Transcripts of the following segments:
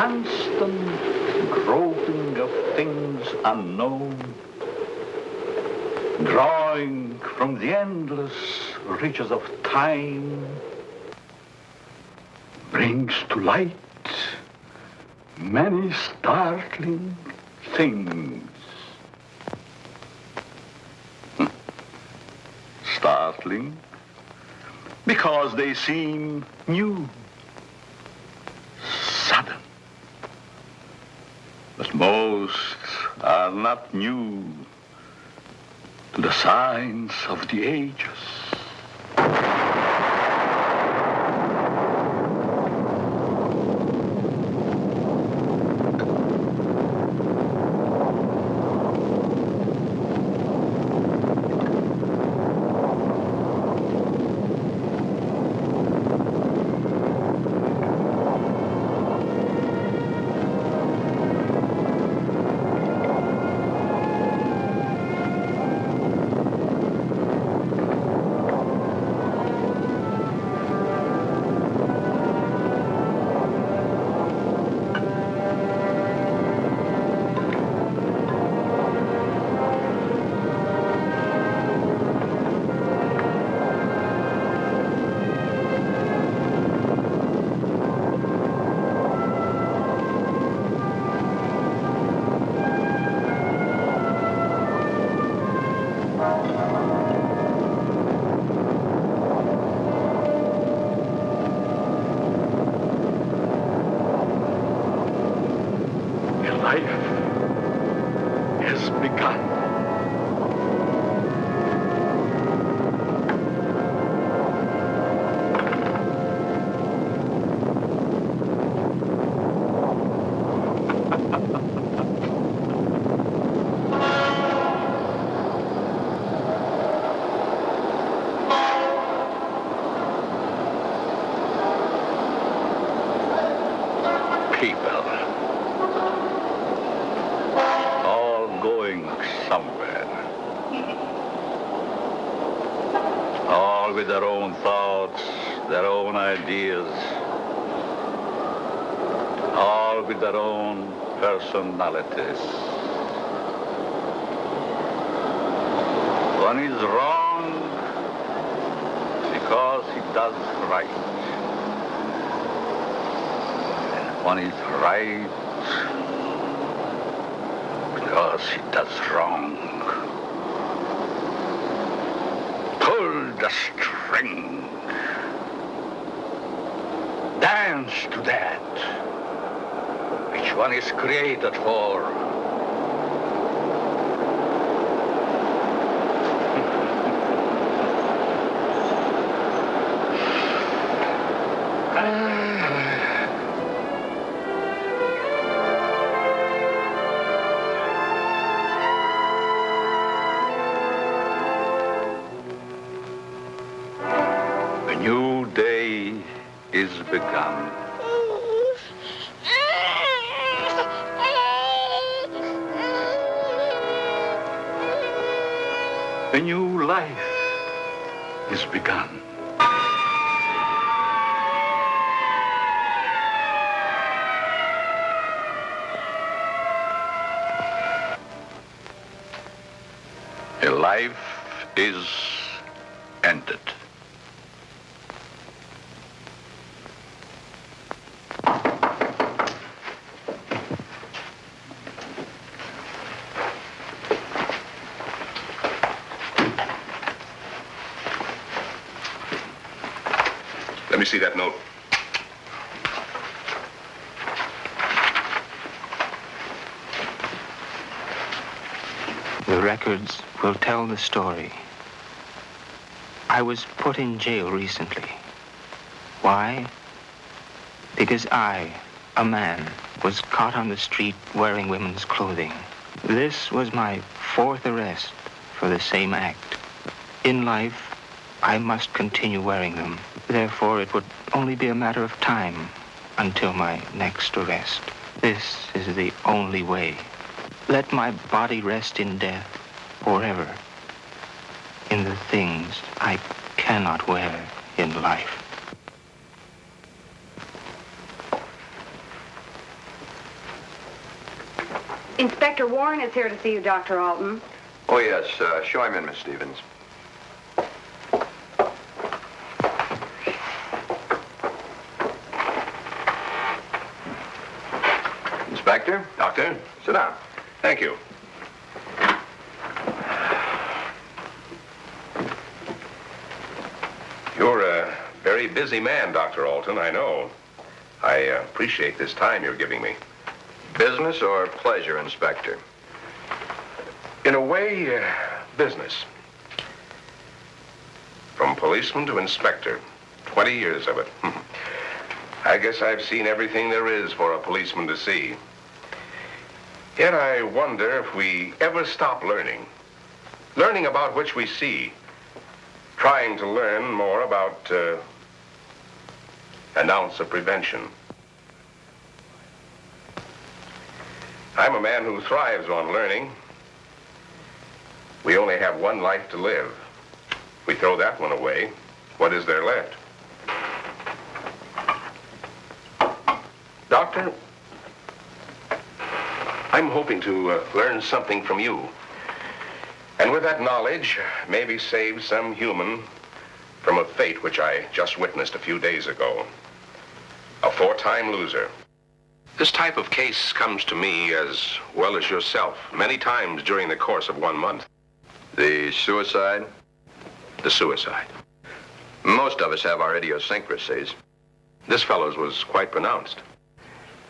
constant groping of things unknown, drawing from the endless reaches of time, brings to light many startling things. Startling because they seem new, sudden. But most are not new to the signs of the ages. Their own thoughts, their own ideas, all with their own personalities. One is wrong because he does right. And one is right because he does wrong. Pull the string. Dance to that. Which one is created for? Begun. A new life is begun. A life is ended. Let me see that note. The records will tell the story. I was put in jail recently. Why? Because I, a man, was caught on the street wearing women's clothing. This was my 4th arrest for the same act. In life, I must continue wearing them. Therefore, it would only be a matter of time until my next arrest. This is the only way. Let my body rest in death forever in the things I cannot wear in life. Inspector Warren is here to see you, Dr. Alton. Oh, yes. Show him in, Miss Stevens. Inspector? Doctor? Sit down. Thank you. You're a very busy man, Dr. Alton, I know. I appreciate this time you're giving me. Business or pleasure, Inspector? In a way, business. From policeman to inspector. 20 years of it. I guess I've seen everything there is for a policeman to see. Yet I wonder if we ever stop learning. Learning about which we see. Trying to learn more about an ounce of prevention. I'm a man who thrives on learning. We only have one life to live. We throw that one away. What is there left? Doctor, I'm hoping to learn something from you. And with that knowledge, maybe save some human from a fate which I just witnessed a few days ago. A 4-time loser. This type of case comes to me as well as yourself many times during the course of 1 month. The suicide? The suicide. Most of us have our idiosyncrasies. This fellow's was quite pronounced.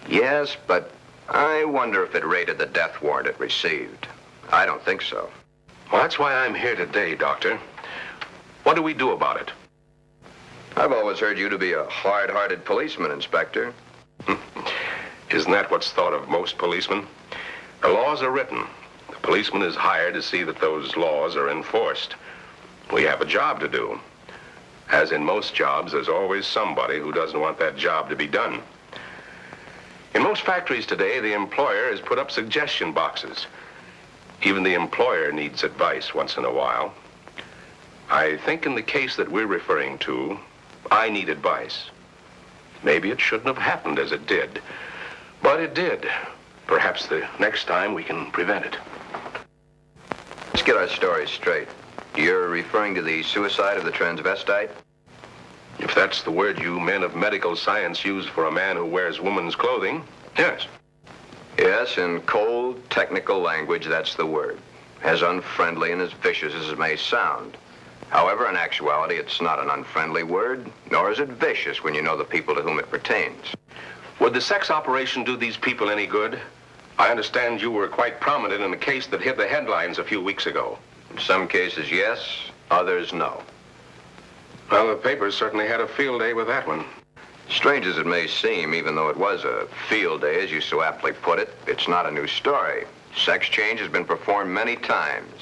Yes, but I wonder if it rated the death warrant it received. I don't think so. Well, that's why I'm here today, Doctor. What do we do about it? I've always heard you to be a hard-hearted policeman, Inspector. Isn't that what's thought of most policemen? The laws are written. The policeman is hired to see that those laws are enforced. We have a job to do. As in most jobs, there's always somebody who doesn't want that job to be done. In most factories today, the employer has put up suggestion boxes. Even the employer needs advice once in a while. I think in the case that we're referring to, I need advice. Maybe it shouldn't have happened as it did, but it did. Perhaps the next time we can prevent it. Let's get our story straight. You're referring to the suicide of the transvestite? If that's the word you men of medical science use for a man who wears woman's clothing, yes. Yes, in cold, technical language, that's the word. As unfriendly and as vicious as it may sound. However, in actuality, it's not an unfriendly word, nor is it vicious when you know the people to whom it pertains. Would the sex operation do these people any good? I understand you were quite prominent in a case that hit the headlines a few weeks ago. In some cases, yes. Others, no. Well, the papers certainly had a field day with that one. Strange as it may seem, even though it was a field day, as you so aptly put it, it's not a new story. Sex change has been performed many times.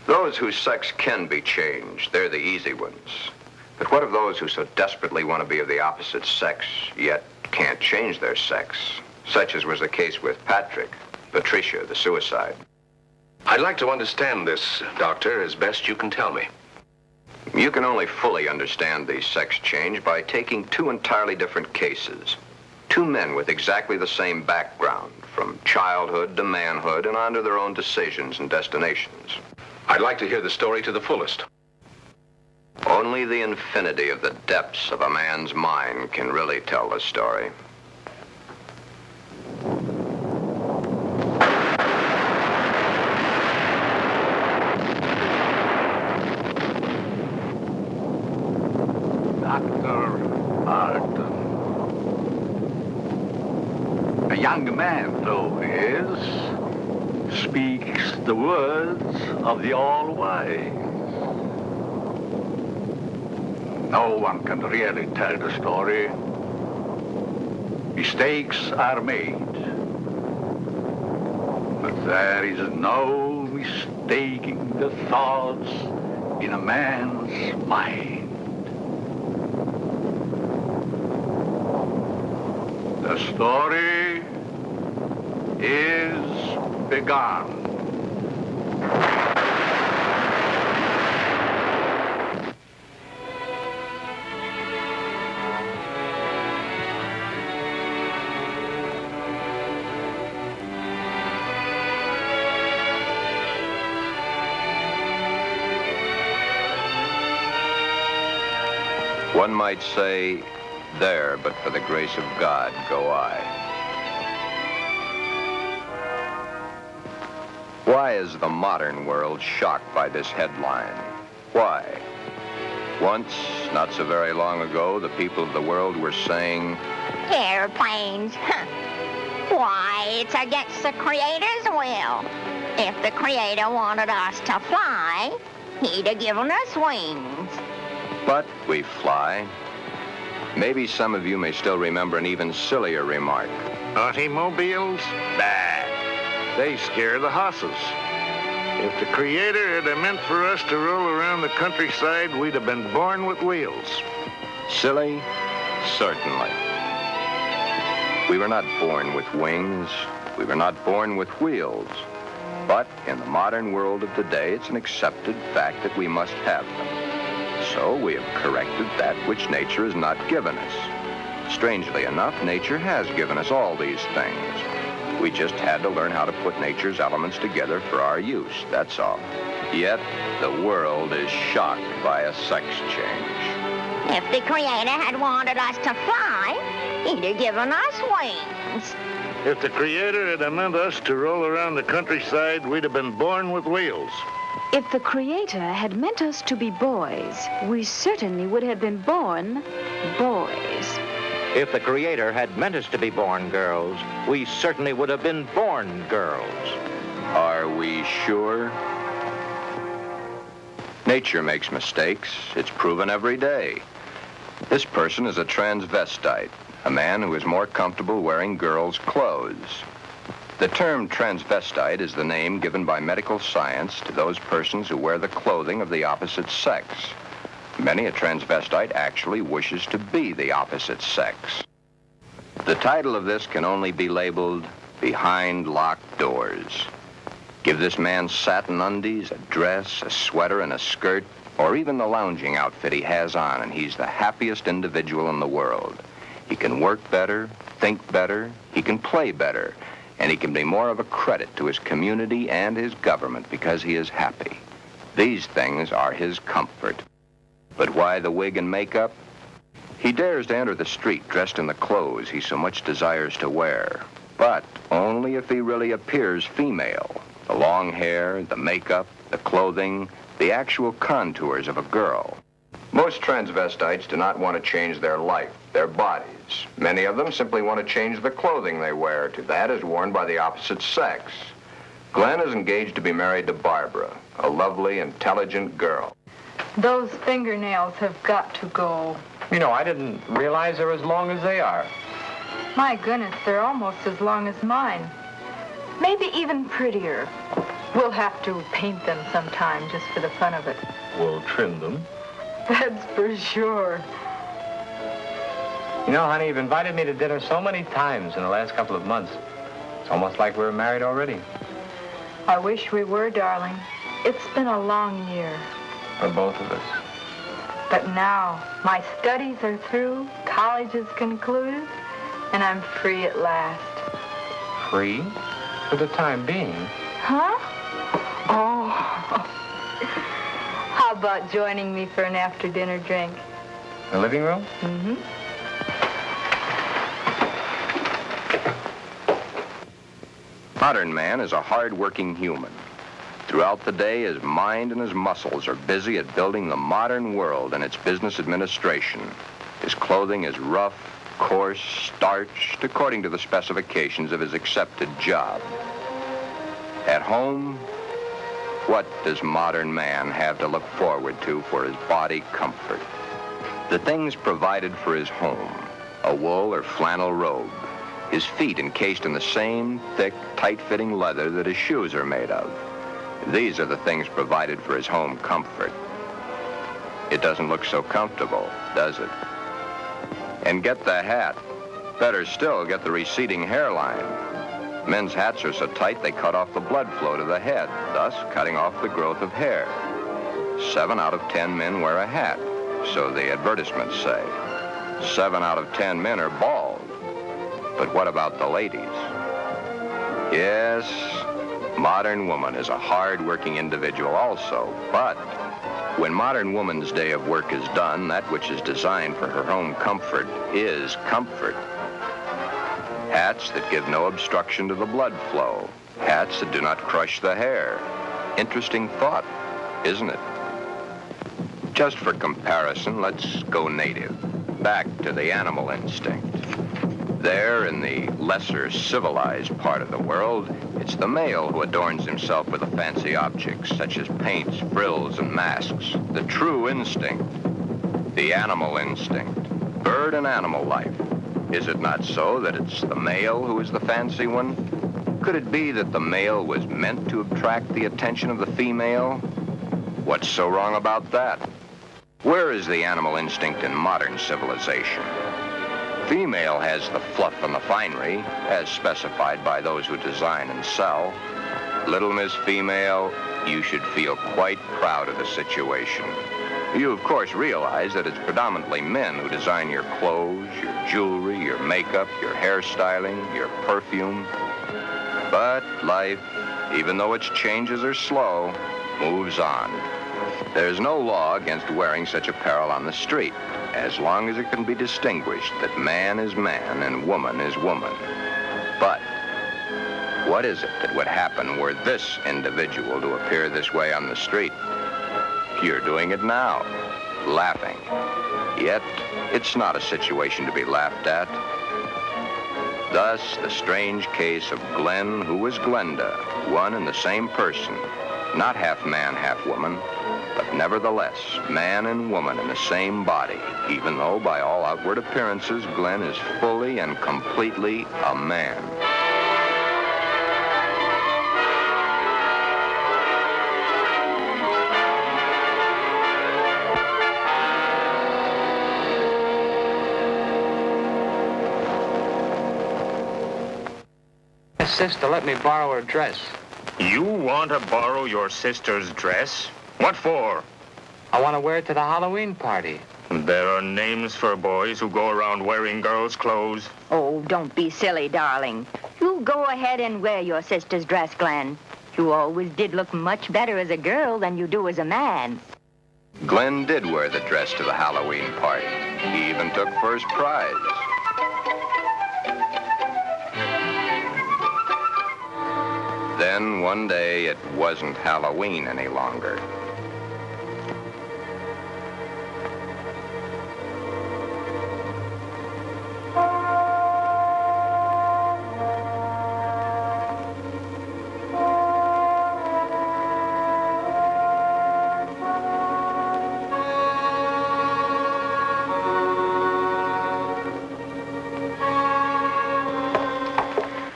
Those whose sex can be changed, they're the easy ones. But what of those who so desperately want to be of the opposite sex, yet can't change their sex? Such as was the case with Patricia, the suicide. I'd like to understand this, Doctor, as best you can tell me. You can only fully understand the sex change by taking two entirely different cases. Two men with exactly the same background, from childhood to manhood and on to their own decisions and destinations. I'd like to hear the story to the fullest. Only the infinity of the depths of a man's mind can really tell the story. A young man, though he is, speaks the words of the All-Wise. No one can really tell the story. Mistakes are made. But there is no mistaking the thoughts in a man's mind. The story is begun. One might say, there, but for the grace of God, go I. Why is the modern world shocked by this headline? Why? Once, not so very long ago, the people of the world were saying, airplanes. Why, it's against the Creator's will. If the Creator wanted us to fly, he'd have given us wings. but we fly. Maybe some of you may still remember an even sillier remark. Automobiles? Bah. They scare the hosses. If the Creator had meant for us to roll around the countryside, we'd have been born with wheels. Silly? Certainly. We were not born with wings. We were not born with wheels. But in the modern world of today, it's an accepted fact that we must have them. So we have corrected that which nature has not given us. Strangely enough, nature has given us all these things. We just had to learn how to put nature's elements together for our use, that's all. Yet, the world is shocked by a sex change. If the Creator had wanted us to fly, he'd have given us wings. If the Creator had meant us to roll around the countryside, we'd have been born with wheels. If the Creator had meant us to be boys, we certainly would have been born boys. If the Creator had meant us to be born girls, we certainly would have been born girls. Are we sure? Nature makes mistakes. It's proven every day. This person is a transvestite, a man who is more comfortable wearing girls' clothes. The term transvestite is the name given by medical science to those persons who wear the clothing of the opposite sex. Many a transvestite actually wishes to be the opposite sex. The title of this can only be labeled Behind Locked Doors. Give this man satin undies, a dress, a sweater, and a skirt, or even the lounging outfit he has on, and he's the happiest individual in the world. He can work better, think better, he can play better, and he can be more of a credit to his community and his government because he is happy. These things are his comfort. But why the wig and makeup? He dares to enter the street dressed in the clothes he so much desires to wear, but only if he really appears female. The long hair, the makeup, the clothing, the actual contours of a girl. Most transvestites do not want to change their life, their bodies. Many of them simply want to change the clothing they wear to that is worn by the opposite sex. Glen is engaged to be married to Barbara, a lovely, intelligent girl. Those fingernails have got to go. You know, I didn't realize they're as long as they are. My goodness, they're almost as long as mine. Maybe even prettier. We'll have to paint them sometime just for the fun of it. We'll trim them. That's for sure. You know, honey, you've invited me to dinner so many times in the last couple of months. It's almost like we're married already. I wish we were, darling. It's been a long year. For both of us. But now, my studies are through, college is concluded, and I'm free at last. Free? For the time being. Huh? Oh. How about joining me for an after-dinner drink? The living room? Mm-hmm. Modern man is a hard-working human. Throughout the day, his mind and his muscles are busy at building the modern world and its business administration. His clothing is rough, coarse, starched, according to the specifications of his accepted job. At home, what does modern man have to look forward to for his body comfort? The things provided for his home, a wool or flannel robe, his feet encased in the same thick, tight-fitting leather that his shoes are made of. These are the things provided for his home comfort. It doesn't look so comfortable, does it? And get the hat. Better still, get the receding hairline. Men's hats are so tight they cut off the blood flow to the head, thus cutting off the growth of hair. 7 out of 10 men wear a hat, so the advertisements say. 7 out of 10 men are bald. But what about the ladies? Yes, modern woman is a hard-working individual also, but When modern woman's day of work is done, that which is designed for her home comfort is comfort. Hats that give no obstruction to the blood flow. Hats that do not crush the hair. Interesting thought, isn't it? Just for comparison, let's go native. Back to the animal instinct. There, in the lesser civilized part of the world, it's the male who adorns himself with the fancy objects, such as paints, frills, and masks. The true instinct. The animal instinct. Bird and animal life. Is it not so that it's the male who is the fancy one? Could it be that the male was meant to attract the attention of the female? What's so wrong about that? Where is the animal instinct in modern civilization? Female has the fluff and the finery, as specified by those who design and sell. Little Miss Female, you should feel quite proud of the situation. You, of course, realize that it's predominantly men who design your clothes, your jewelry, your makeup, your hairstyling, your perfume. But life, even though its changes are slow, moves on. There's no law against wearing such apparel on the street, as long as it can be distinguished that man is man and woman is woman. But what is it that would happen were this individual to appear this way on the street? You're doing it now, laughing. Yet, it's not a situation to be laughed at. Thus, the strange case of Glen, who was Glenda, one and the same person, not half man, half woman, but nevertheless, man and woman in the same body, even though by all outward appearances, Glen is fully and completely a man. Sister, let me borrow her dress. You want to borrow your sister's dress? What for? I want to wear it to the Halloween party. There are names for boys who go around wearing girls' clothes. Oh, don't be silly, darling. You go ahead and wear your sister's dress, Glen. You always did look much better as a girl than you do as a man. Glen did wear the dress to the Halloween party. He even took first prize. Then one day it wasn't Halloween any longer.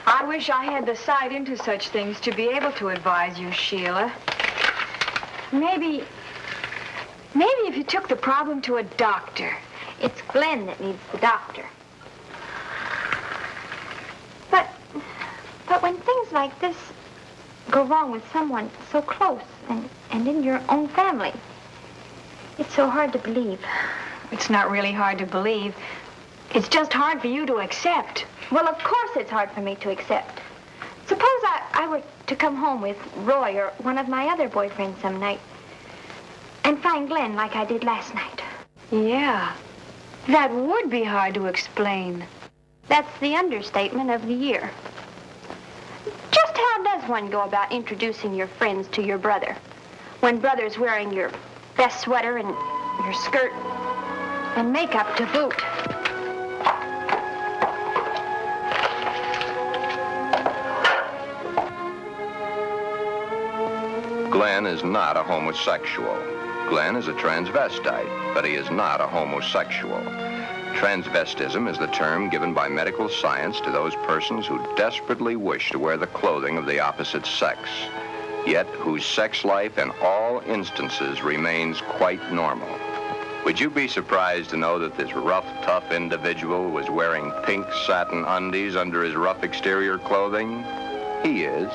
I wish I had the sight into such things to be able to advise you, Sheila. Maybe if you took the problem to a doctor. It's Glen that needs the doctor. But when things like this go wrong with someone so close and in your own family, it's so hard to believe. It's not really hard to believe. It's just hard for you to accept. Well, of course it's hard for me to accept. Suppose I were to come home with Roy or one of my other boyfriends some night and find Glen like I did last night. Yeah, that would be hard to explain. That's the understatement of the year. Just how does one go about introducing your friends to your brother when brother's wearing your best sweater and your skirt and makeup to boot? Glen is not a homosexual. Glen is a transvestite, but he is not a homosexual. Transvestism is the term given by medical science to those persons who desperately wish to wear the clothing of the opposite sex, yet whose sex life in all instances remains quite normal. Would you be surprised to know that this rough, tough individual was wearing pink satin undies under his rough exterior clothing? He is.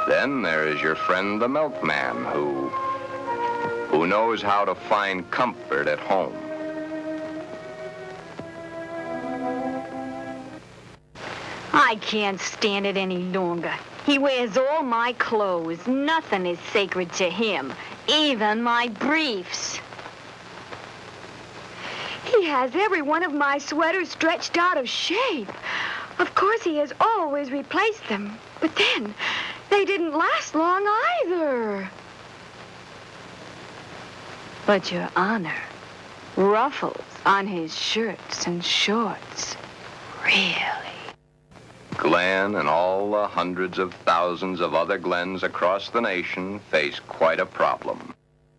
Then there is your friend the milkman who knows how to find comfort at home. I can't stand it any longer. He wears all my clothes. Nothing is sacred to him, even my briefs. He has every one of my sweaters stretched out of shape. Of course, he has always replaced them. But then, they didn't last long either. But, Your Honor, ruffles on his shirts and shorts. Really? Glen and all the hundreds of thousands of other Glens across the nation face quite a problem.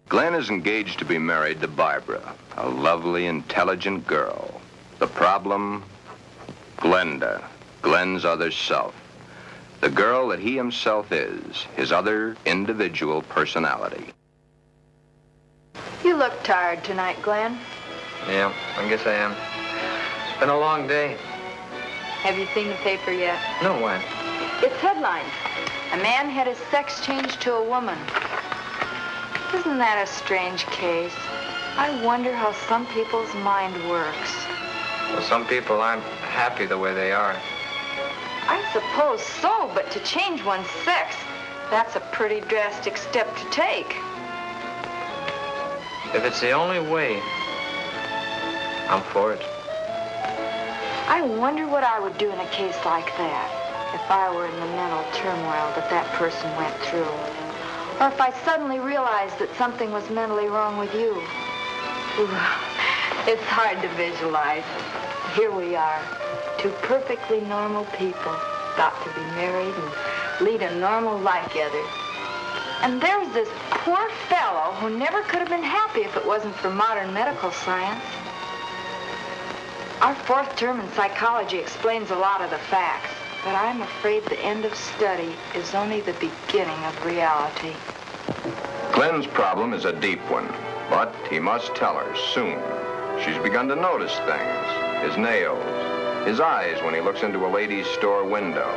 Glen is engaged to be married to Barbara, a lovely, intelligent girl. The problem? Glenda, Glen's other self. The girl that he himself is, his other individual personality. You look tired tonight, Glen. Yeah, I guess I am. It's been a long day. Have you seen the paper yet? No, what? It's headlines. A man had his sex changed to a woman. Isn't that a strange case? I wonder how some people's mind works. Well, some people aren't happy the way they are. I suppose so, but to change one's sex, that's a pretty drastic step to take. If it's the only way, I'm for it. I wonder what I would do in a case like that, if I were in the mental turmoil that person went through. Or if I suddenly realized that something was mentally wrong with you. Ooh, it's hard to visualize. Here we are, two perfectly normal people, got to be married and lead a normal life together. And there's this poor fellow who never could have been happy if it wasn't for modern medical science. Our fourth term in psychology explains a lot of the facts, but I'm afraid the end of study is only the beginning of reality. Glen's problem is a deep one, but he must tell her soon. She's begun to notice things. His nails, his eyes when he looks into a ladies' store window.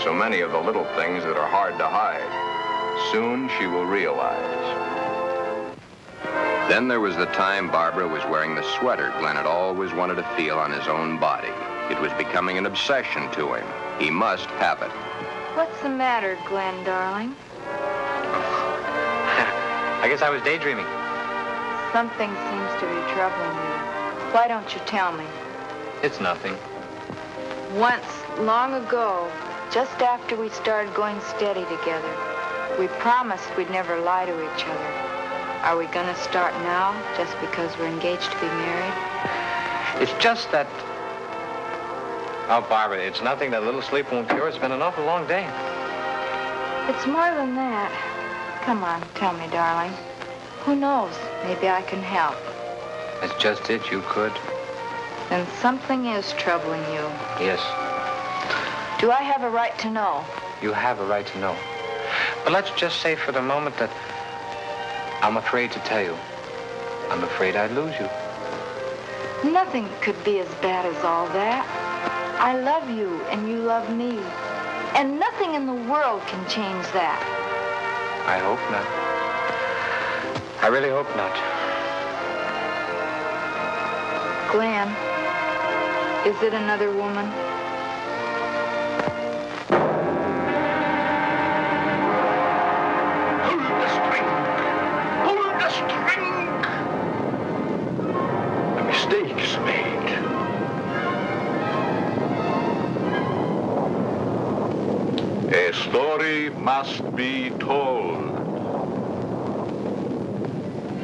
So many of the little things that are hard to hide. Soon she will realize. Then there was the time Barbara was wearing the sweater Glen had always wanted to feel on his own body. It was becoming an obsession to him. He must have it. What's the matter, Glen, darling? I guess I was daydreaming. Something seems to be troubling you. Why don't you tell me? It's nothing. Once, long ago, just after we started going steady together, we promised we'd never lie to each other. Are we gonna start now, just because we're engaged to be married? It's just that... Oh, Barbara, it's nothing. That little sleep won't cure. It's been an awful long day. It's more than that. Come on, tell me, darling. Who knows? Maybe I can help. That's just it. You could. Then something is troubling you. Yes. Do I have a right to know? You have a right to know. But let's just say for the moment that I'm afraid to tell you. I'm afraid I'd lose you. Nothing could be as bad as all that. I love you, and you love me. And nothing in the world can change that. I hope not. I really hope not. Glen, is it another woman? Mistakes made. A story must be told.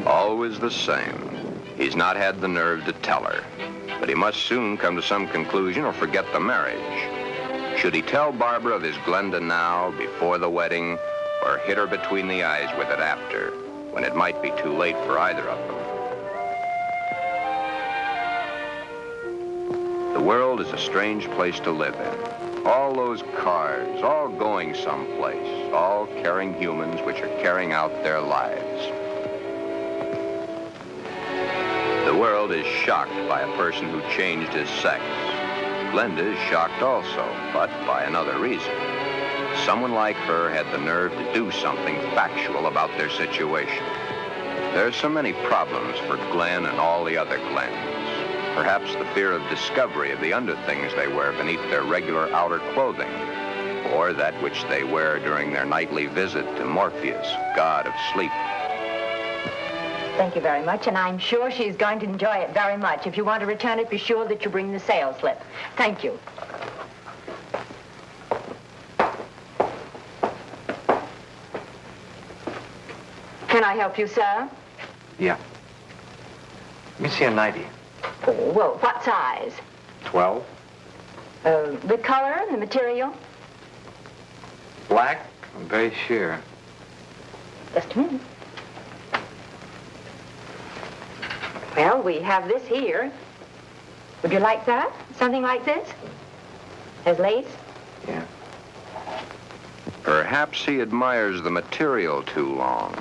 Always the same. He's not had the nerve to tell her. But he must soon come to some conclusion or forget the marriage. Should he tell Barbara of his Glenda now, before the wedding, or hit her between the eyes with it after, when it might be too late for either of them? The world is a strange place to live in. All those cars, all going someplace, all carrying humans which are carrying out their lives. The world is shocked by a person who changed his sex. Glenda is shocked also, but by another reason. Someone like her had the nerve to do something factual about their situation. There are so many problems for Glen and all the other Glens. Perhaps the fear of discovery of the underthings they wear beneath their regular outer clothing. or that which they wear during their nightly visit to Morpheus, god of sleep. Thank you very much, and I'm sure she's going to enjoy it very much. If you want to return it, be sure that you bring the sales slip. Thank you. Can I help you, sir? Yeah. Let me see a 90. Oh, well, what size? 12. The color and the material? Black? I'm very sure. Just a minute. Well, we have this here. Would you like that? Something like this? Has lace? Yeah. Perhaps he admires the material too long.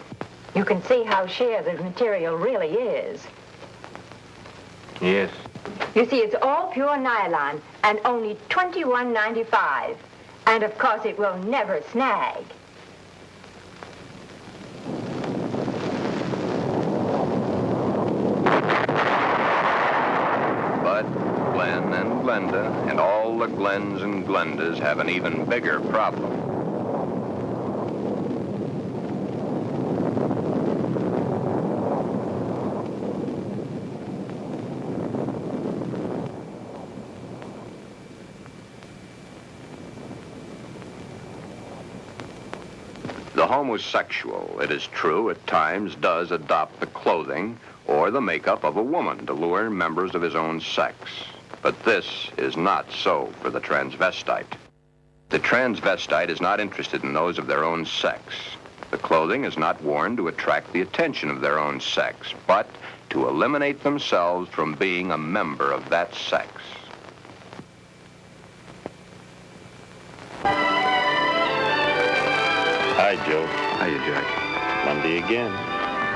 You can see how sheer the material really is. Yes. You see, it's all pure nylon and only $21.95. And of course, it will never snag. But Glen and Glenda and all the Glens and Glendas have an even bigger problem. The homosexual, it is true, at times does adopt the clothing or the makeup of a woman to lure members of his own sex. But this is not so for the transvestite. The transvestite is not interested in those of their own sex. The clothing is not worn to attract the attention of their own sex, but to eliminate themselves from being a member of that sex. Hi, Joe. Hiya, Jack. Monday again.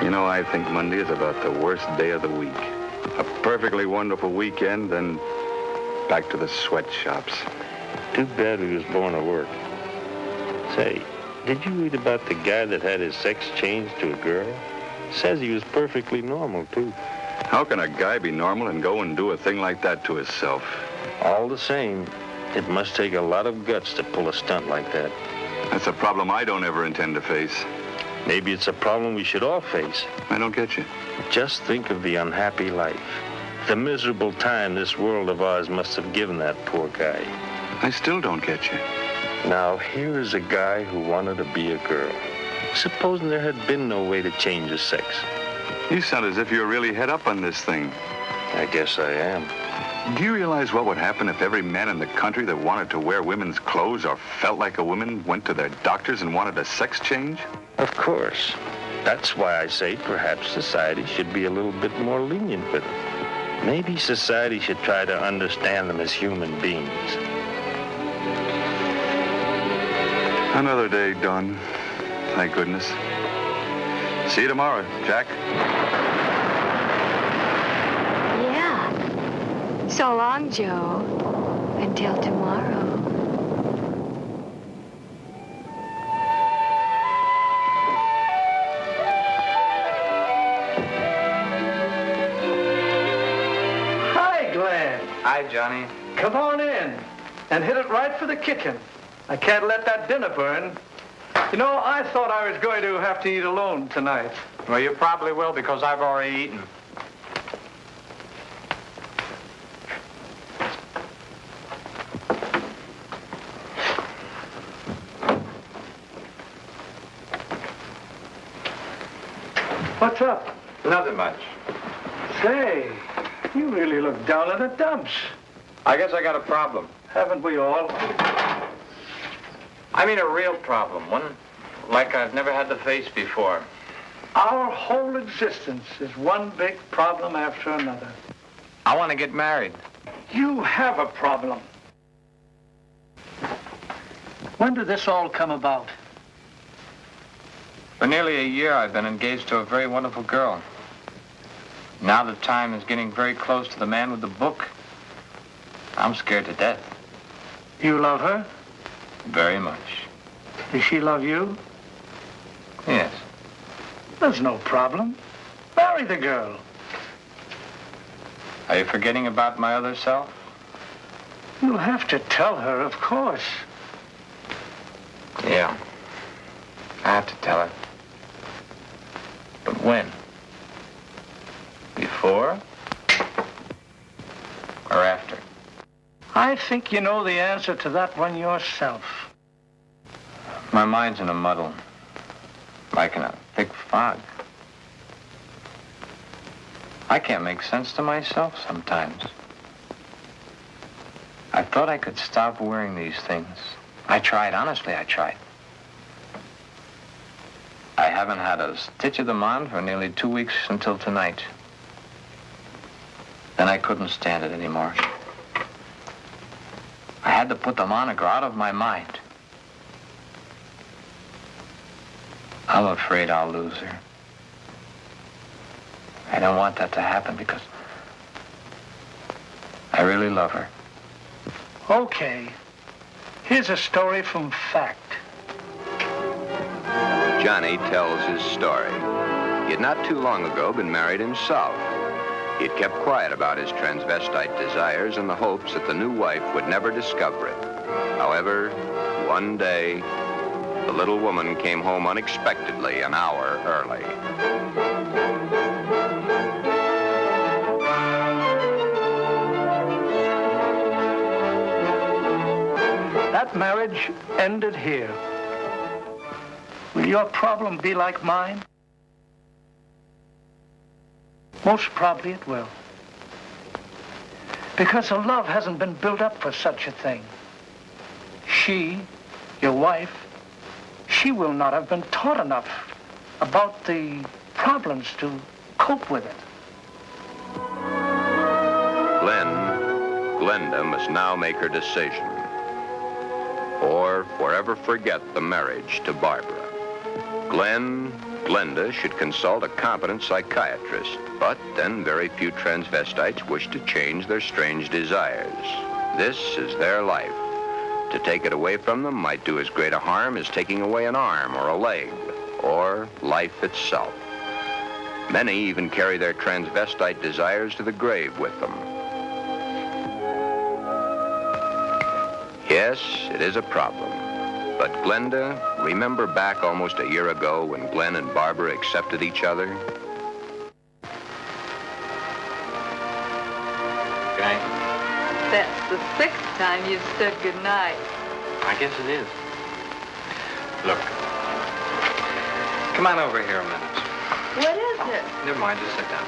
You know, I think Monday is about the worst day of the week. A perfectly wonderful weekend, then back to the sweatshops. Too bad he was born to work. Say, did you read about the guy that had his sex changed to a girl? Says he was perfectly normal, too. How can a guy be normal and go and do a thing like that to himself? All the same, it must take a lot of guts to pull a stunt like that. That's a problem I don't ever intend to face. Maybe it's a problem we should all face. I don't get you. Just think of the unhappy life. The miserable time this world of ours must have given that poor guy. I still don't get you. Now, here is a guy who wanted to be a girl. Supposing there had been no way to change his sex. You sound as if you're really head up on this thing. I guess I am. Do you realize what would happen if every man in the country that wanted to wear women's clothes or felt like a woman went to their doctors and wanted a sex change? Of course. That's why I say perhaps society should be a little bit more lenient with them. Maybe society should try to understand them as human beings. Another day done. Thank goodness. See you tomorrow, Jack. Yeah. So long, Joe. Until tomorrow. Hi, Glen. Hi, Johnny. Come on in and hit it right for the kitchen. I can't let that dinner burn. You know, I thought I was going to have to eat alone tonight. Well, you probably will because I've already eaten. What's up? Nothing much. Say, you really look down in the dumps. I guess I got a problem. Haven't we all? I mean a real problem, one like I've never had to face before. Our whole existence is one big problem after another. I want to get married. You have a problem. When did this all come about? For nearly a year, I've been engaged to a very wonderful girl. Now the time is getting very close to the man with the book. I'm scared to death. You love her? Very much. Does she love you? Yes. There's no problem. Marry the girl. Are you forgetting about my other self? You'll have to tell her, of course. Yeah. I have to tell her. But when? Before? Or after? I think you know the answer to that one yourself. My mind's in a muddle. Like in a thick fog. I can't make sense to myself sometimes. I thought I could stop wearing these things. I tried, honestly, I tried. I haven't had a stitch of them on for nearly 2 weeks until tonight. Then I couldn't stand it anymore. I had to put them on and go out of my mind. I'm afraid I'll lose her. I don't want that to happen because I really love her. Okay. Here's a story from fact. Johnny tells his story. He had not too long ago been married himself. He had kept quiet about his transvestite desires in the hopes that the new wife would never discover it. However, one day, the little woman came home unexpectedly an hour early. That marriage ended here. Will your problem be like mine? Most probably it will. Because the love hasn't been built up for such a thing. She, your wife, she will not have been taught enough about the problems to cope with it. Glenda must now make her decision. Or forever forget the marriage to Barbara. Glenda should consult a competent psychiatrist, but then very few transvestites wish to change their strange desires. This is their life. To take it away from them might do as great a harm as taking away an arm or a leg, or life itself. Many even carry their transvestite desires to the grave with them. Yes, it is a problem. But Glenda, remember back almost a year ago when Glen and Barbara accepted each other? Okay. That's the 6th time you've said goodnight. I guess it is. Look. Come on over here a minute. What is it? Never mind, just sit down.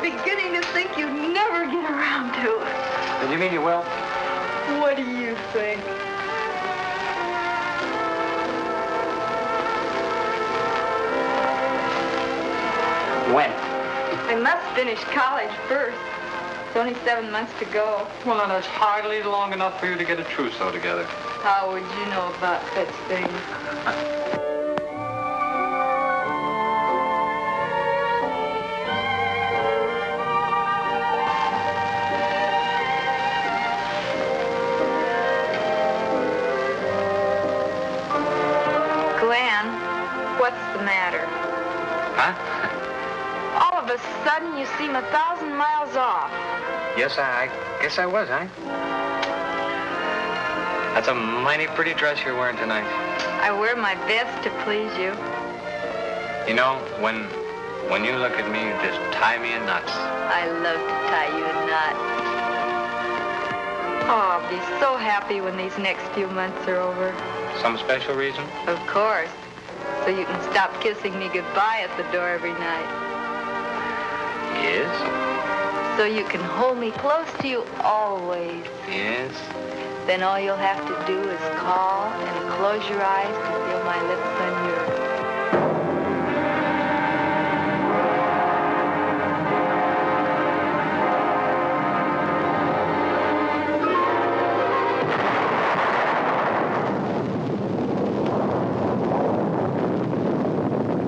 Beginning to think you'd never get around to it. Did you mean you will? What do you think? When? I must finish college first. It's only 7 months to go. Well, now, that's hardly long enough for you to get a trousseau together. How would you know about such things? Glen, what's the matter? Huh? All of a sudden, you seem 1,000 miles off. Yes, I guess I was, huh? That's a mighty pretty dress you're wearing tonight. I wear my best to please you. You know, when you look at me, you just tie me in knots. I love to tie you in knots. Oh, I'll be so happy when these next few months are over. Some special reason? Of course. So you can stop kissing me goodbye at the door every night. Yes? So you can hold me close to you always. Yes? Then all you'll have to do is call and close your eyes and feel my lips on yours.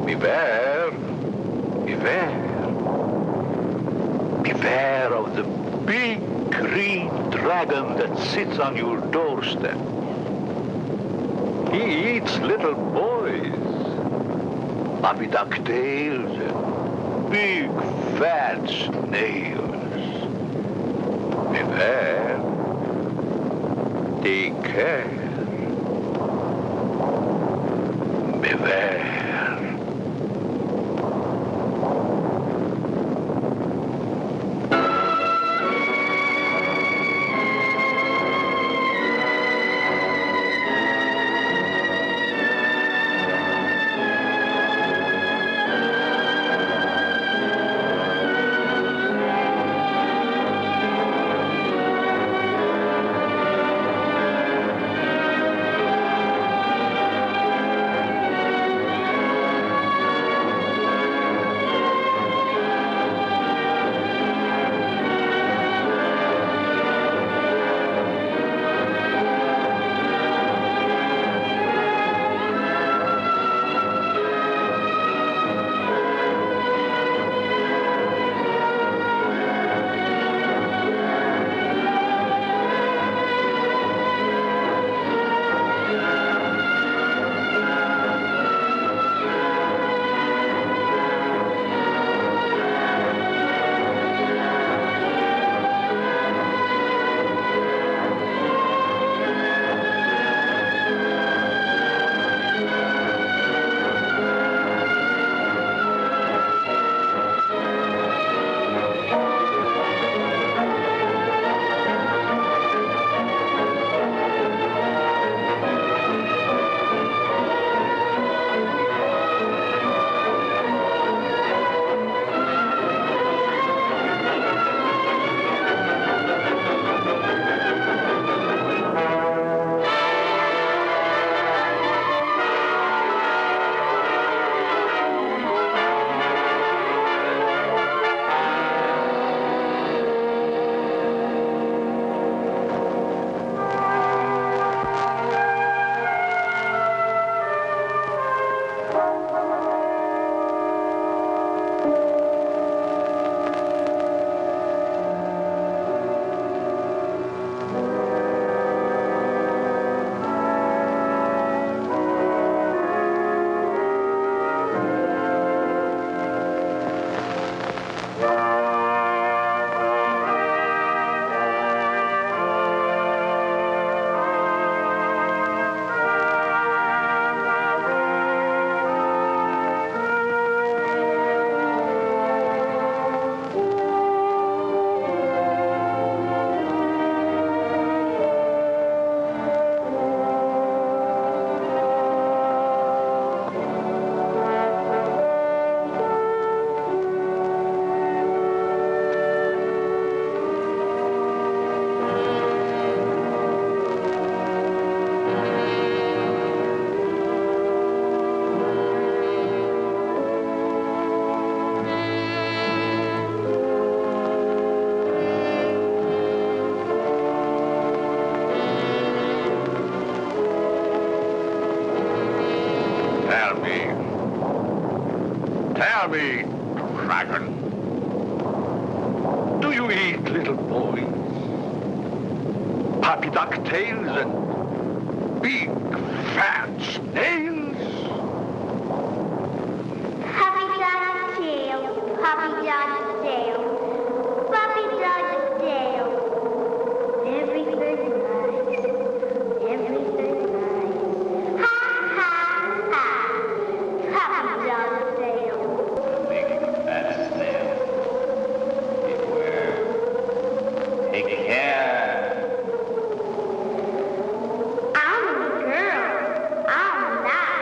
Beware, beware, beware of the big green dragon that sits on your doorstep. He eats little boys, puppy ducktails, and big fat snails. Beware. Take care. Beware. Tell me, dragon, do you eat little boys? Puppy duck tails and big fat snails? Puppy dog tail, puppy dog tail, puppy dog tail. Everything nice, everything nice. Ha ha ha, puppy dog tail. Big fat snail. Beware. Take care. I'm a girl. I'm not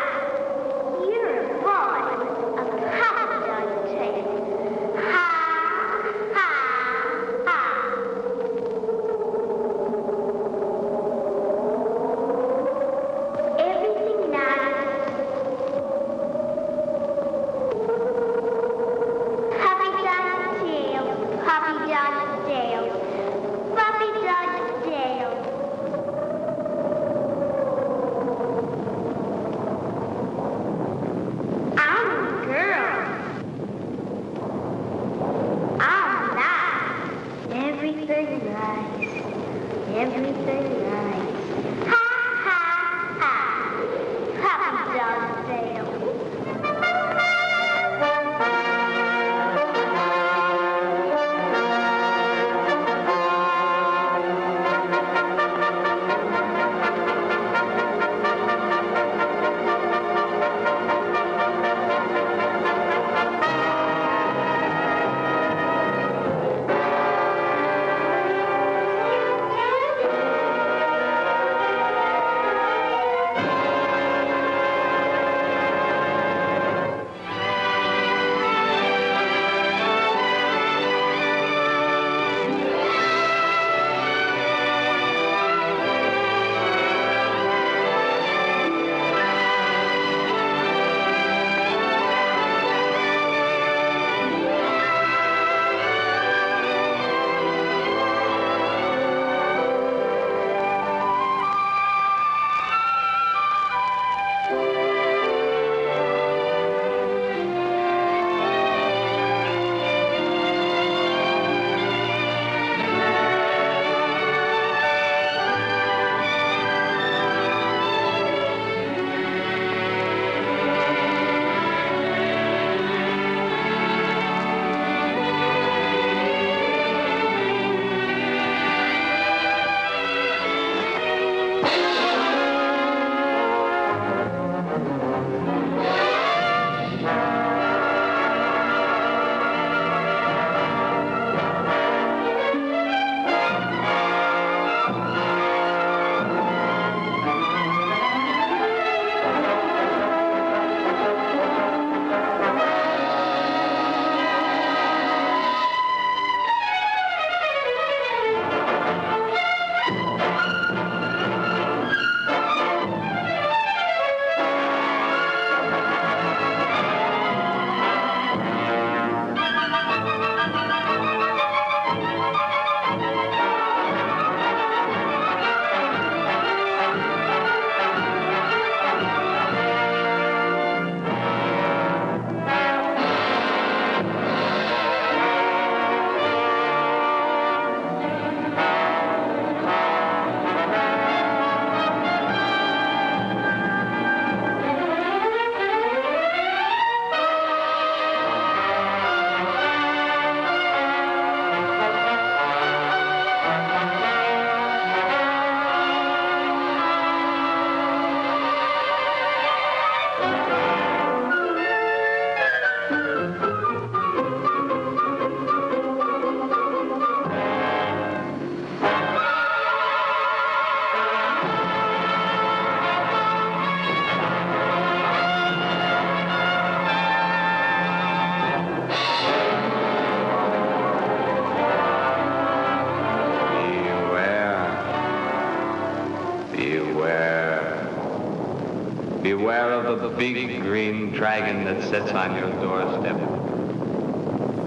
of the big green dragon that sits on your doorstep.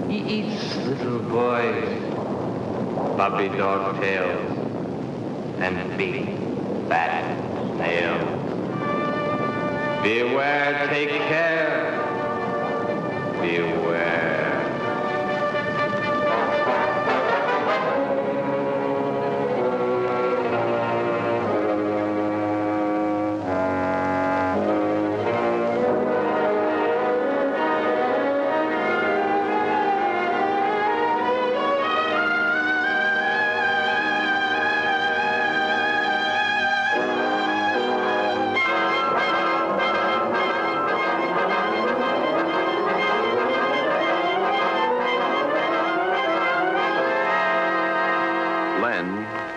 He eats little boys, puppy dog tails, and big, fat snails. Beware, take care. Beware.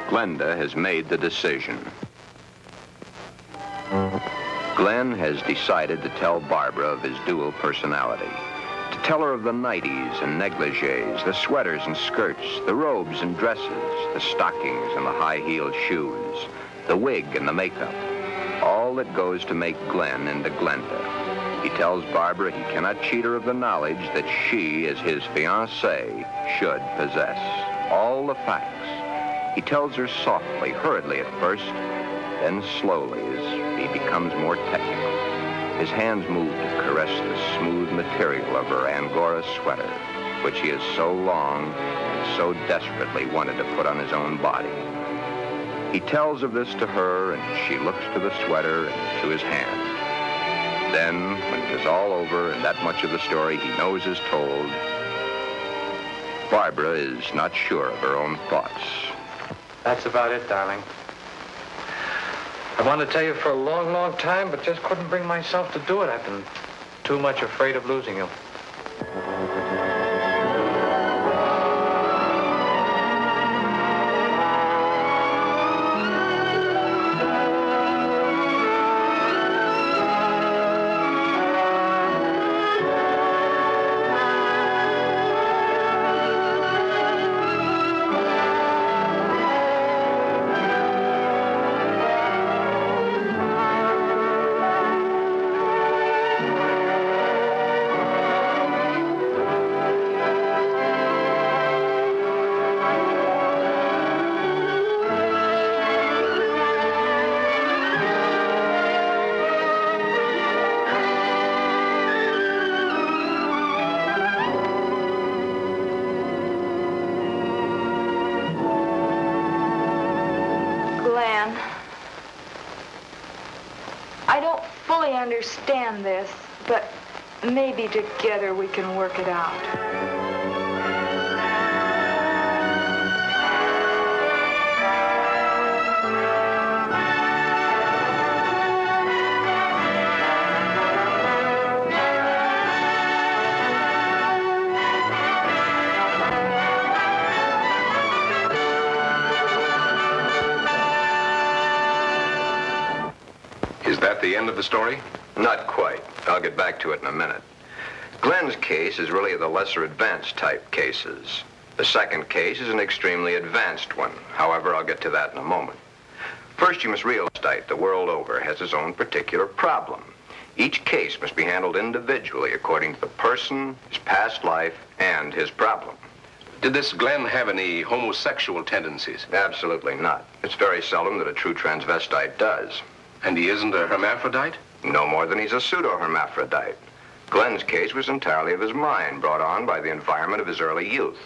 Glenda has made the decision. Glen has decided to tell Barbara of his dual personality. To tell her of the nighties and negligees, the sweaters and skirts, the robes and dresses, the stockings and the high-heeled shoes, the wig and the makeup. All that goes to make Glen into Glenda. He tells Barbara he cannot cheat her of the knowledge that she, as his fiancée, should possess. All the facts. He tells her softly, hurriedly at first, then slowly as he becomes more technical. His hands move to caress the smooth material of her Angora sweater, which he has so long and so desperately wanted to put on his own body. He tells of this to her, and she looks to the sweater and to his hand. Then, when it is all over and that much of the story he knows is told, Barbara is not sure of her own thoughts. That's about it, darling. I wanted to tell you for a long, long time, but just couldn't bring myself to do it. I've been too much afraid of losing you. Understand this, but maybe together we can work it out. Is that the end of the story? Not quite. I'll get back to it in a minute. Glen's case is really the lesser advanced type cases. The second case is an extremely advanced one. However, I'll get to that in a moment. First, you must realize that the world over has its own particular problem. Each case must be handled individually according to the person, his past life, and his problem. Did this Glen have any homosexual tendencies? Absolutely not. It's very seldom that a true transvestite does. And he isn't a hermaphrodite? No more than he's a pseudo-hermaphrodite. Glen's case was entirely of his mind, brought on by the environment of his early youth.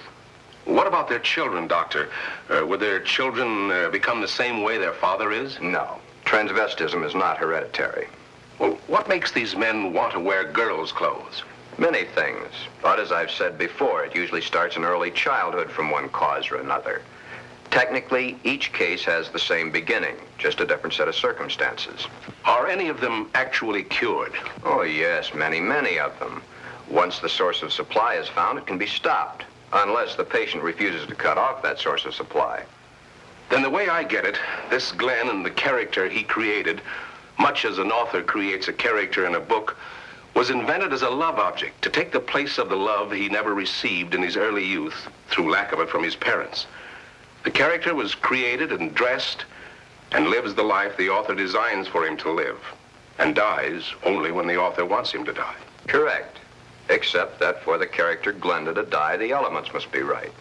What about their children, Doctor? Would their children become the same way their father is? No. Transvestism is not hereditary. Well, what makes these men want to wear girls' clothes? Many things. But as I've said before, it usually starts in early childhood from one cause or another. Technically, each case has the same beginning, just a different set of circumstances. Are any of them actually cured? Oh, yes, many, many of them. Once the source of supply is found, it can be stopped, unless the patient refuses to cut off that source of supply. Then the way I get it, this Glen and the character he created, much as an author creates a character in a book, was invented as a love object to take the place of the love he never received in his early youth through lack of it from his parents. The character was created and dressed and lives the life the author designs for him to live. and dies only when the author wants him to die. Correct. Except that for the character Glenda to die, the elements must be right.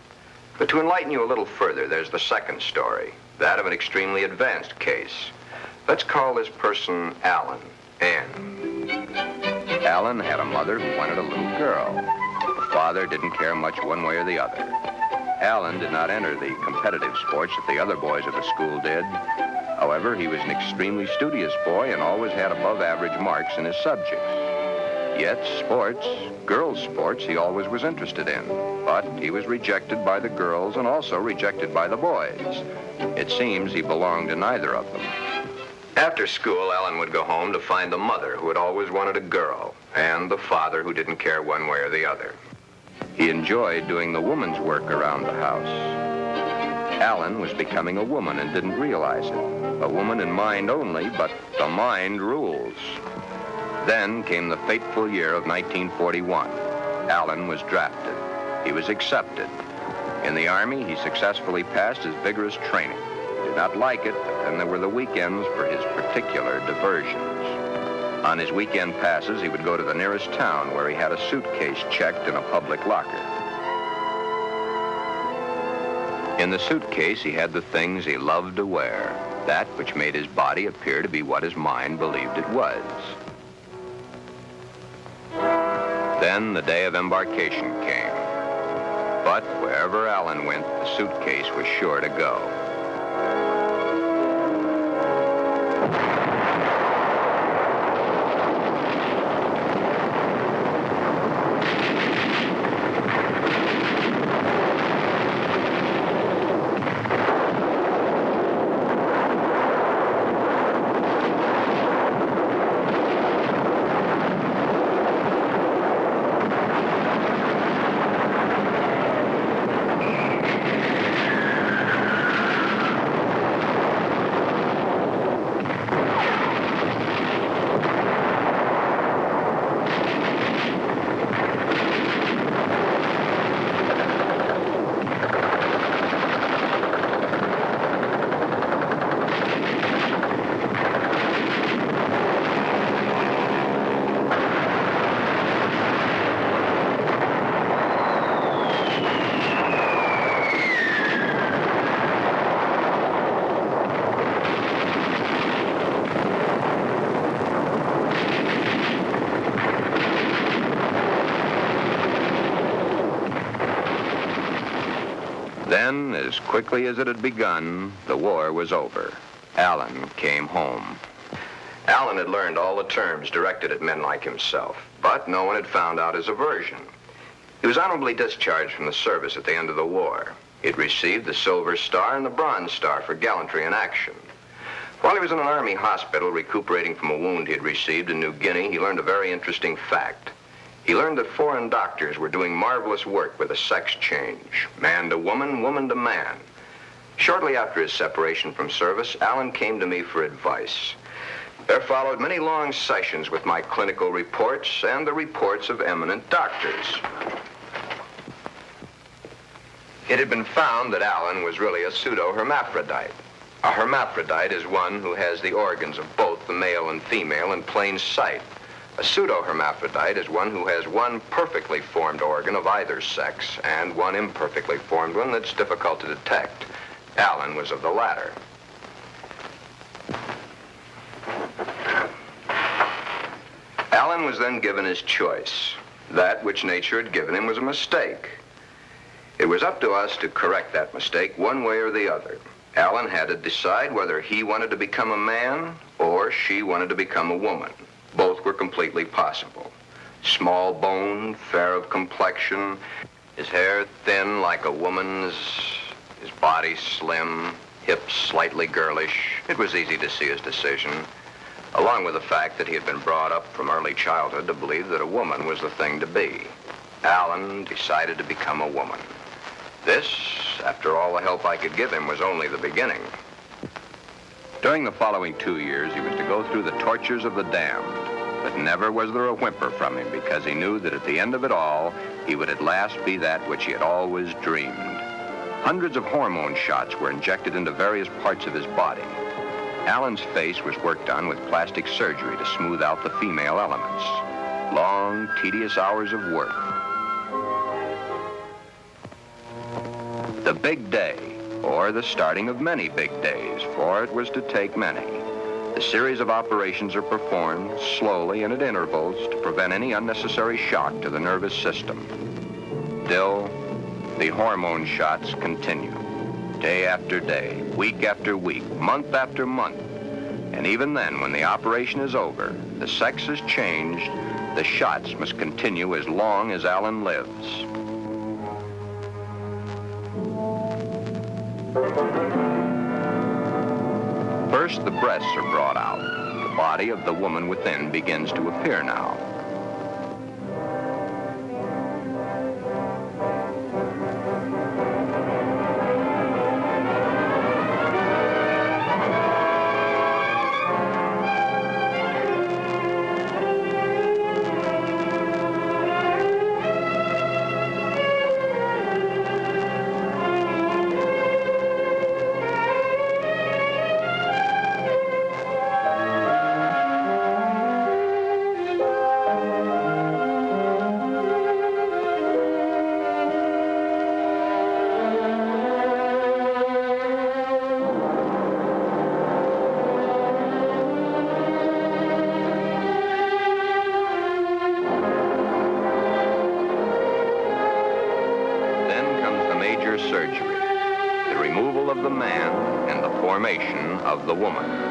But to enlighten you a little further, there's the second story, that of an extremely advanced case. Let's call this person Alan, Ann. Alan had a mother who wanted a little girl. The father didn't care much one way or the other. Alan did not enter the competitive sports that the other boys at the school did. However, he was an extremely studious boy and always had above-average marks in his subjects. Yet sports, girls' sports, he always was interested in. But he was rejected by the girls and also rejected by the boys. It seems he belonged to neither of them. After school, Alan would go home to find the mother who had always wanted a girl and the father who didn't care one way or the other. He enjoyed doing the woman's work around the house. Alan was becoming a woman and didn't realize it. A woman in mind only, but the mind rules. Then came the fateful year of 1941. Alan was drafted. He was accepted. In the Army, he successfully passed his vigorous training. He did not like it, but then there were the weekends for his particular diversions. On his weekend passes, he would go to the nearest town where he had a suitcase checked in a public locker. In the suitcase, he had the things he loved to wear, that which made his body appear to be what his mind believed it was. Then the day of embarkation came. But wherever Alan went, the suitcase was sure to go. Then, as quickly as it had begun, the war was over. Alan came home. Alan had learned all the terms directed at men like himself, but no one had found out his aversion. He was honorably discharged from the service at the end of the war. He had received the Silver Star and the Bronze Star for gallantry in action. While he was in an Army hospital recuperating from a wound he had received in New Guinea, he learned a very interesting fact. He learned that foreign doctors were doing marvelous work with a sex change, man to woman, woman to man. Shortly after his separation from service, Alan came to me for advice. There followed many long sessions with my clinical reports and the reports of eminent doctors. It had been found that Alan was really a pseudo-hermaphrodite. A hermaphrodite is one who has the organs of both the male and female in plain sight. A pseudo-hermaphrodite is one who has one perfectly formed organ of either sex and one imperfectly formed one that's difficult to detect. Alan was of the latter. Alan was then given his choice. That which nature had given him was a mistake. It was up to us to correct that mistake one way or the other. Alan had to decide whether he wanted to become a man or she wanted to become a woman. Both were completely possible. Small-boned, fair of complexion, his hair thin like a woman's, his body slim, hips slightly girlish. It was easy to see his decision, along with the fact that he had been brought up from early childhood to believe that a woman was the thing to be. Alan decided to become a woman. This, after all the help I could give him, was only the beginning. During the following 2 years, he was to go through the tortures of the damned, but never was there a whimper from him because he knew that at the end of it all, he would at last be that which he had always dreamed. Hundreds of hormone shots were injected into various parts of his body. Alan's face was worked on with plastic surgery to smooth out the female elements. Long, tedious hours of work. The big day, or the starting of many big days, for it was to take many. The series of operations are performed slowly and at intervals to prevent any unnecessary shock to the nervous system. Still, the hormone shots continue. Day after day, week after week, month after month. And even then, when the operation is over, the sex has changed, the shots must continue as long as Alan lives. First, the breasts are brought out. The body of the woman within begins to appear now. Surgery, the removal of the man and the formation of the woman.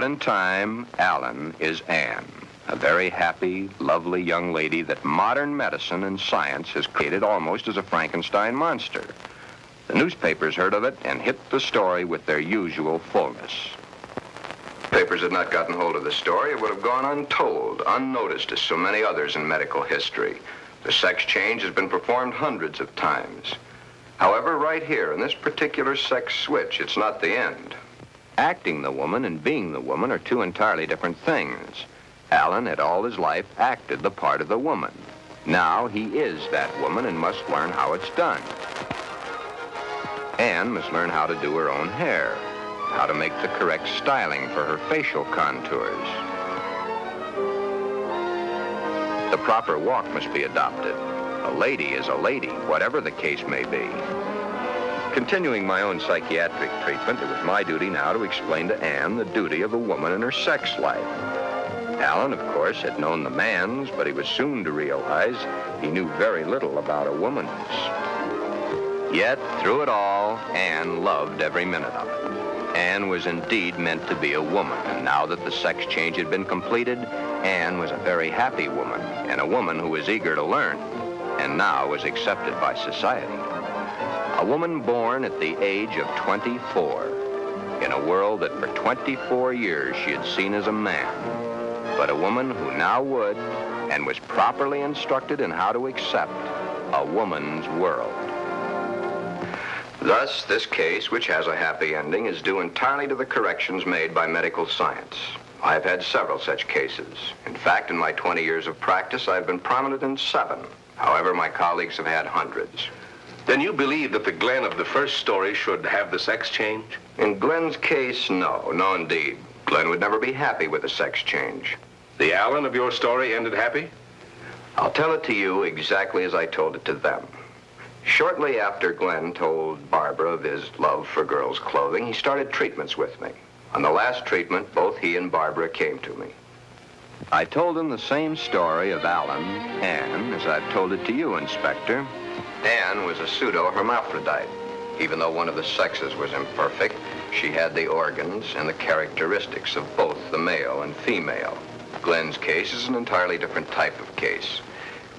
But in time, Alan is Anne, a very happy, lovely young lady that modern medicine and science has created almost as a Frankenstein monster. The newspapers heard of it and hit the story with their usual fullness. If papers had not gotten hold of the story, it would have gone untold, unnoticed as so many others in medical history. The sex change has been performed hundreds of times. However, right here in this particular sex switch, it's not the end. Acting the woman and being the woman are two entirely different things. Alan had all his life acted the part of the woman. Now he is that woman and must learn how it's done. Anne must learn how to do her own hair, how to make the correct styling for her facial contours. The proper walk must be adopted. A lady is a lady, whatever the case may be. Continuing my own psychiatric treatment, it was my duty now to explain to Anne the duty of a woman in her sex life. Alan, of course, had known the man's, but he was soon to realize he knew very little about a woman's. Yet, through it all, Anne loved every minute of it. Anne was indeed meant to be a woman, and now that the sex change had been completed, Anne was a very happy woman, and a woman who was eager to learn, and now was accepted by society. A woman born at the age of 24, in a world that for 24 years she had seen as a man, but a woman who now would, and was properly instructed in how to accept, a woman's world. Thus, this case, which has a happy ending, is due entirely to the corrections made by medical science. I've had several such cases. In fact, in my 20 years of practice, I've been prominent in 7. However, my colleagues have had hundreds. Then you believe that the Glen of the first story should have the sex change? In Glen's case, no. No, indeed. Glen would never be happy with a sex change. The Alan of your story ended happy? I'll tell it to you exactly as I told it to them. Shortly after Glen told Barbara of his love for girls' clothing, he started treatments with me. On the last treatment, both he and Barbara came to me. I told them the same story of Alan, Anne, as I've told it to you, Inspector. Anne was a pseudo-hermaphrodite. Even though one of the sexes was imperfect, she had the organs and the characteristics of both the male and female. Glen's case is an entirely different type of case.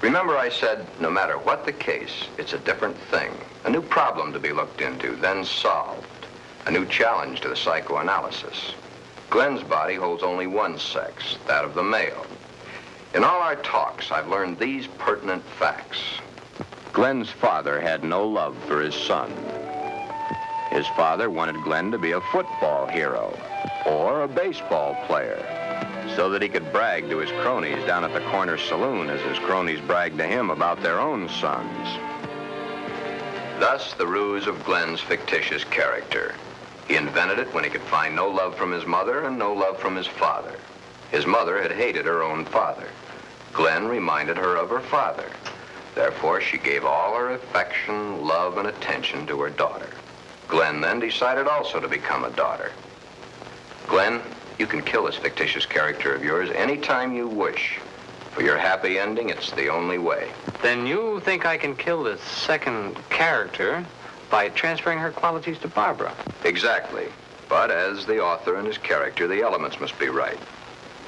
Remember I said, no matter what the case, it's a different thing. A new problem to be looked into, then solved. A new challenge to the psychoanalysis. Glen's body holds only one sex, that of the male. In all our talks, I've learned these pertinent facts. Glen's father had no love for his son. His father wanted Glen to be a football hero or a baseball player so that he could brag to his cronies down at the corner saloon as his cronies bragged to him about their own sons. Thus, the ruse of Glen's fictitious character. He invented it when he could find no love from his mother and no love from his father. His mother had hated her own father. Glen reminded her of her father. Therefore, she gave all her affection, love, and attention to her daughter. Glen then decided also to become a daughter. Glen, you can kill this fictitious character of yours anytime you wish. For your happy ending, it's the only way. Then you think I can kill this second character by transferring her qualities to Barbara? Exactly. But as the author and his character, the elements must be right.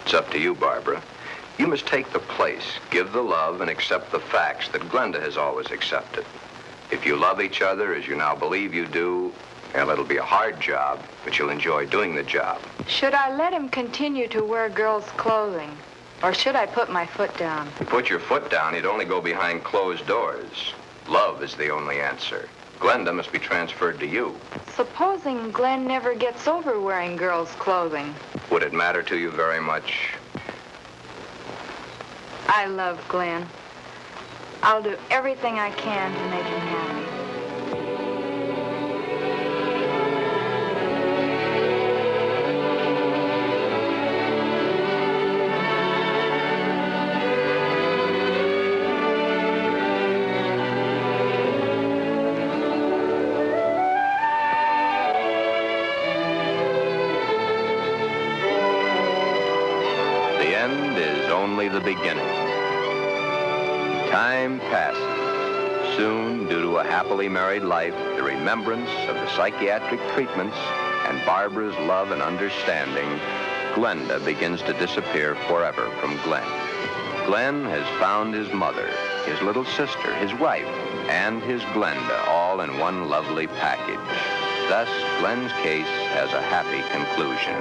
It's up to you, Barbara. You must take the place, give the love, and accept the facts that Glenda has always accepted. If you love each other as you now believe you do, well, it'll be a hard job, but you'll enjoy doing the job. Should I let him continue to wear girls' clothing? Or should I put my foot down? If you put your foot down, you'd only go behind closed doors. Love is the only answer. Glenda must be transferred to you. Supposing Glen never gets over wearing girls' clothing. Would it matter to you very much? I love Glen. I'll do everything I can to make him happy. The end is only the beginning. Time passes. Soon, due to a happily married life, the remembrance of the psychiatric treatments, and Barbara's love and understanding, Glenda begins to disappear forever from Glen. Glen has found his mother, his little sister, his wife, and his Glenda all in one lovely package. Thus, Glen's case has a happy conclusion.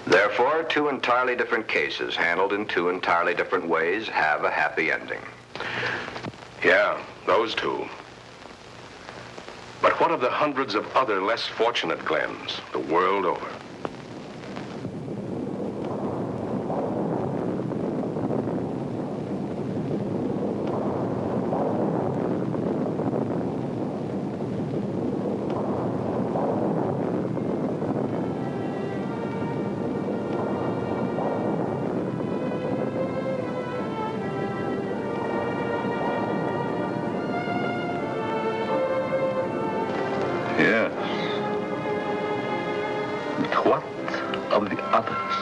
Therefore, two entirely different cases, handled in two entirely different ways, have a happy ending. Yeah, those two. But what of the hundreds of other less fortunate Glens the world over? Yes. But what of the others?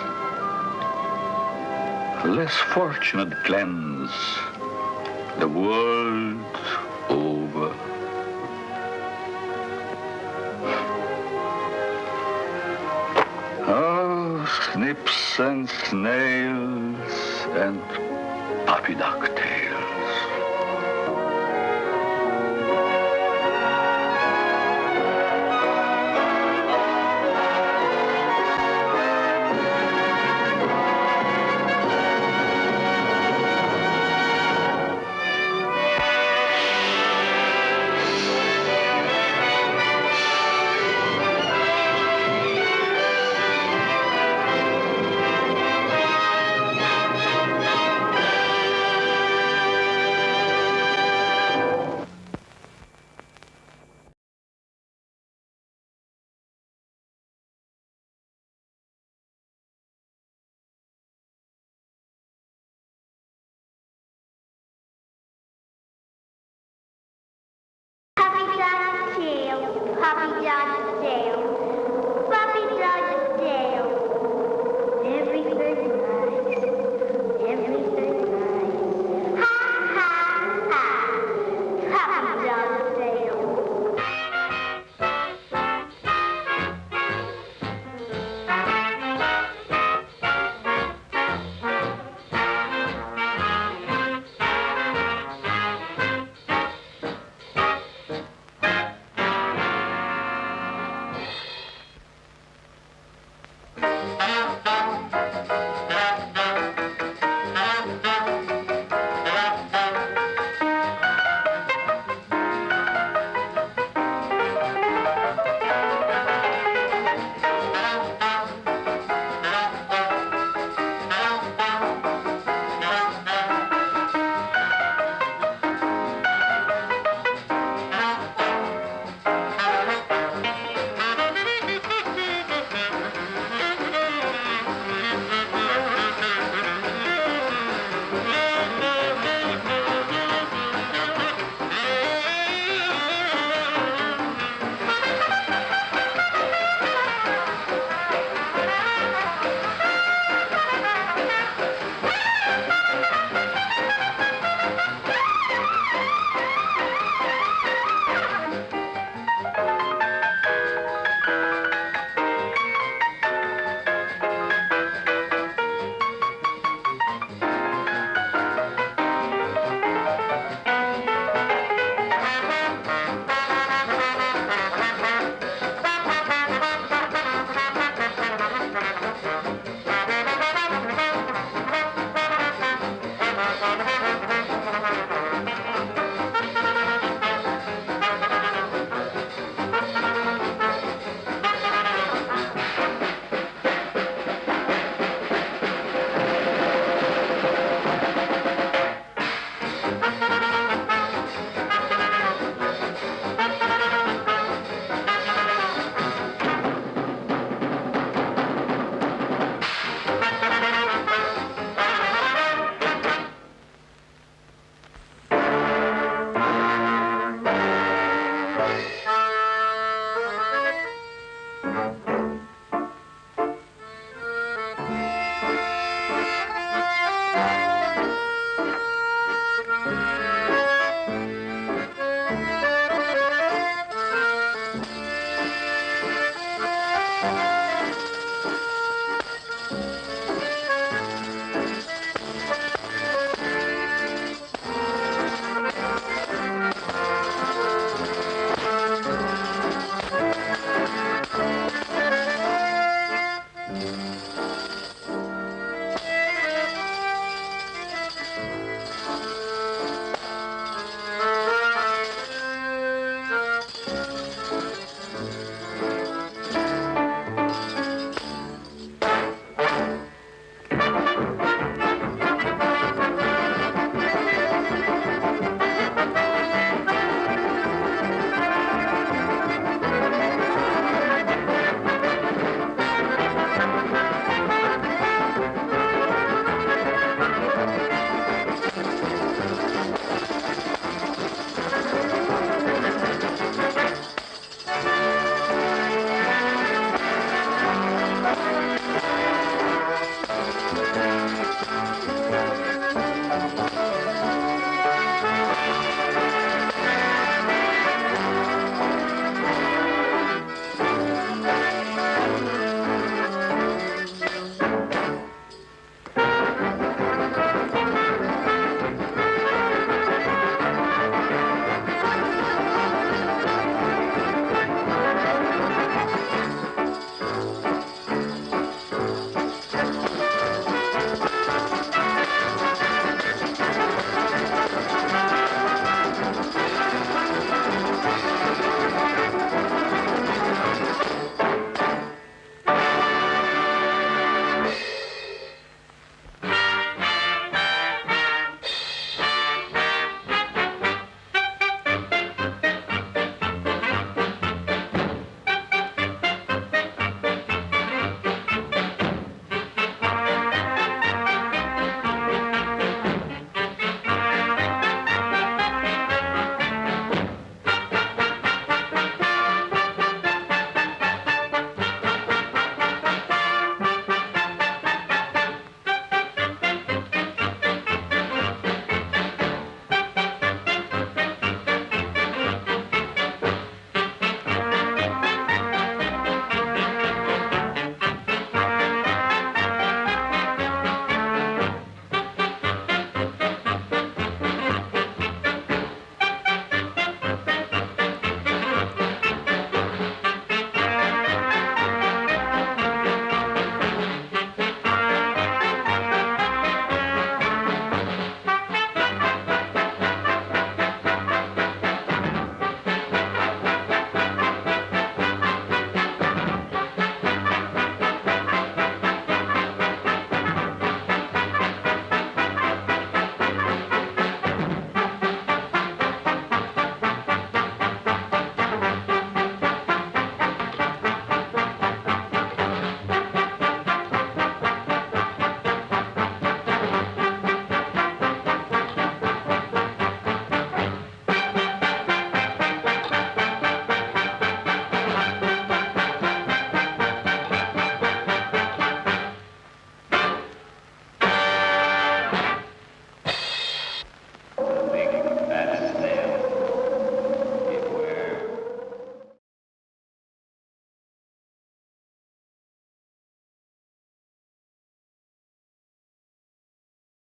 Less fortunate Glens, the world over. Oh, snips and snails and puppy dog tails.